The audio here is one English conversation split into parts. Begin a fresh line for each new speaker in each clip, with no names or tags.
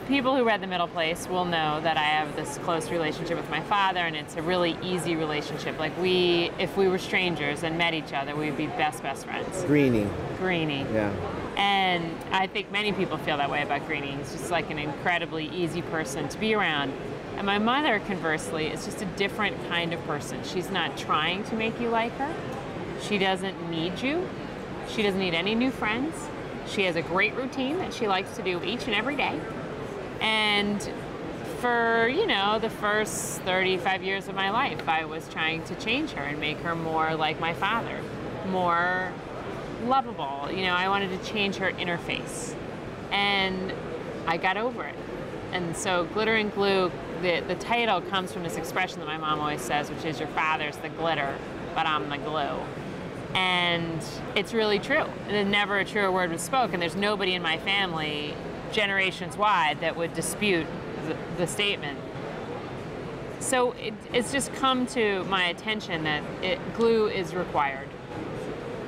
people who read The Middle Place will know that I have this close relationship with my father, and it's a really easy relationship. Like if we were strangers and met each other, we'd be best friends.
Greenie.
Yeah. And I think many people feel that way about Greenie. He's just like an incredibly easy person to be around. And my mother, conversely, is just a different kind of person. She's not trying to make you like her. She doesn't need you. She doesn't need any new friends. She has a great routine that she likes to do each and every day. And for, the first 35 years of my life, I was trying to change her and make her more like my father, more lovable. I wanted to change her interface. And I got over it. And so Glitter and Glue, the title comes from this expression that my mom always says, which is, your father's the glitter, but I'm the glue. And it's really true. And never a truer word was spoken. There's nobody in my family, generations wide, that would dispute the statement. So it's just come to my attention that glue is required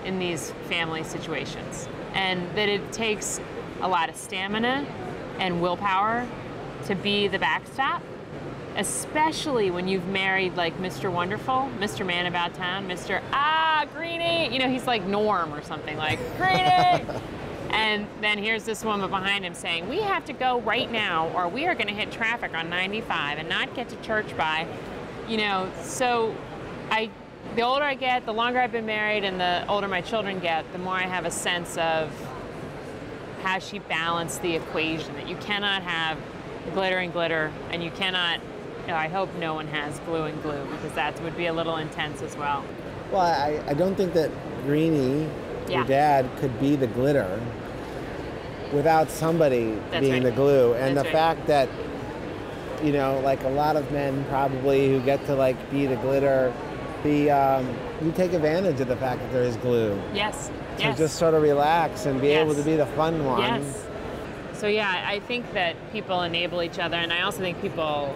in these family situations, and that it takes a lot of stamina and willpower to be the backstop, especially when you've married like Mr. Wonderful, Mr. Man About Town, Mr. Greenie, he's like Norm or something, like, Greenie! And then here's this woman behind him saying, we have to go right now, or we are gonna hit traffic on 95 and not get to church by, so the older I get, the longer I've been married, and the older my children get, the more I have a sense of how she balanced the equation, that you cannot have glitter and glitter, and you cannot, I hope no one has glue and glue, because that would be a little intense as well.
Well, I don't think that Greenie, your dad, could be the glitter without somebody being the glue. And the fact that, like a lot of men probably who get to be the glitter, you take advantage of the fact that there is glue.
Yes.
To just sort of relax and be able to be the fun one.
Yes. So yeah, I think that people enable each other, and I also think people,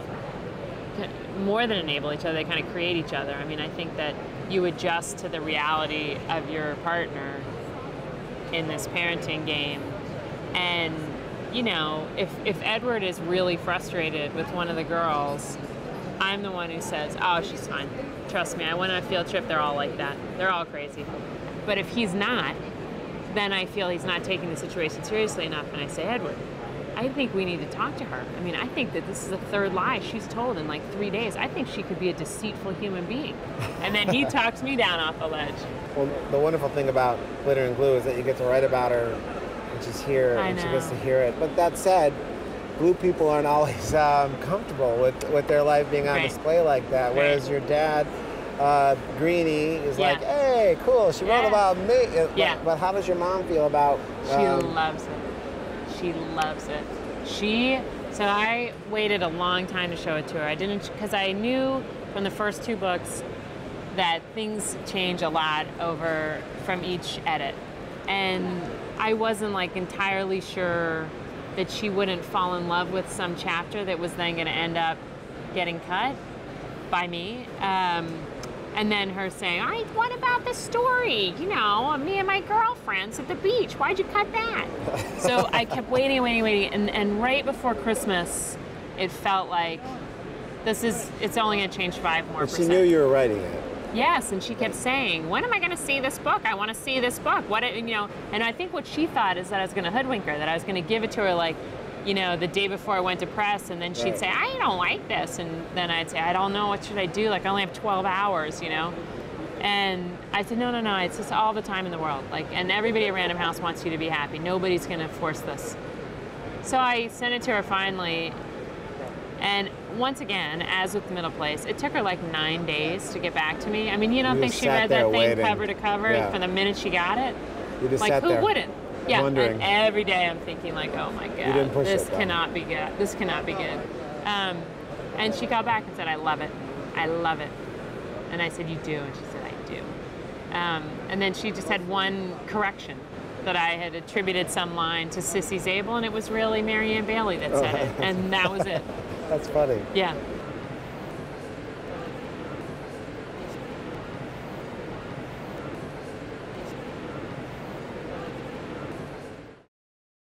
more than enable each other, they kind of create each other. I mean, I think that you adjust to the reality of your partner in this parenting game. And, if Edward is really frustrated with one of the girls, I'm the one who says, oh, she's fine. Trust me, I went on a field trip, they're all like that. They're all crazy. But if he's not, then I feel he's not taking the situation seriously enough, and I say, Edward, I think we need to talk to her. I mean, I think that this is a third lie she's told in 3 days. I think she could be a deceitful human being. And then he talks me down off the ledge.
Well, the wonderful thing about Glitter and Glue is that you get to write about her, and she's here, and she gets to hear it. But that said, glue people aren't always comfortable with their life being on display like that, whereas your dad, Greenie, is like, hey, cool, she wrote about me. But how does your mom feel about...
She loves it. She loves it. So I waited a long time to show it to her. I didn't, because I knew from the first 2 books that things change a lot from each edit. And I wasn't entirely sure that she wouldn't fall in love with some chapter that was then going to end up getting cut by me. And then her saying, what about the story? Me and my girlfriends at the beach. Why'd you cut that? So I kept waiting. And right before Christmas, it felt like it's only going to change 5 more percent.
She knew you were writing it.
Yes, and she kept saying, when am I going to see this book? I want to see this book. And I think what she thought is that I was going to hoodwink her, that I was going to give it to her the day before I went to press, and then she'd say, I don't like this. And then I'd say, I don't know, what should I do? I only have 12 hours, And I said, no, it's just all the time in the world. And everybody at Random House wants you to be happy. Nobody's going to force this. So I sent it to her finally. And once again, as with The Middle Place, it took her 9 days to get back to me. I mean, you don't think she read that thing cover to cover from the minute she got it?
You just sat there.
Who wouldn't? Yeah,
wondering.
And every day I'm thinking oh my God, this cannot be good. This cannot be good. And she got back and said, I love it. I love it. And I said, you do? And she said, I do. And then she just had one correction, that I had attributed some line to Sissy Zabel, and it was really Marianne Bailey that said it. And that was it.
That's funny.
Yeah.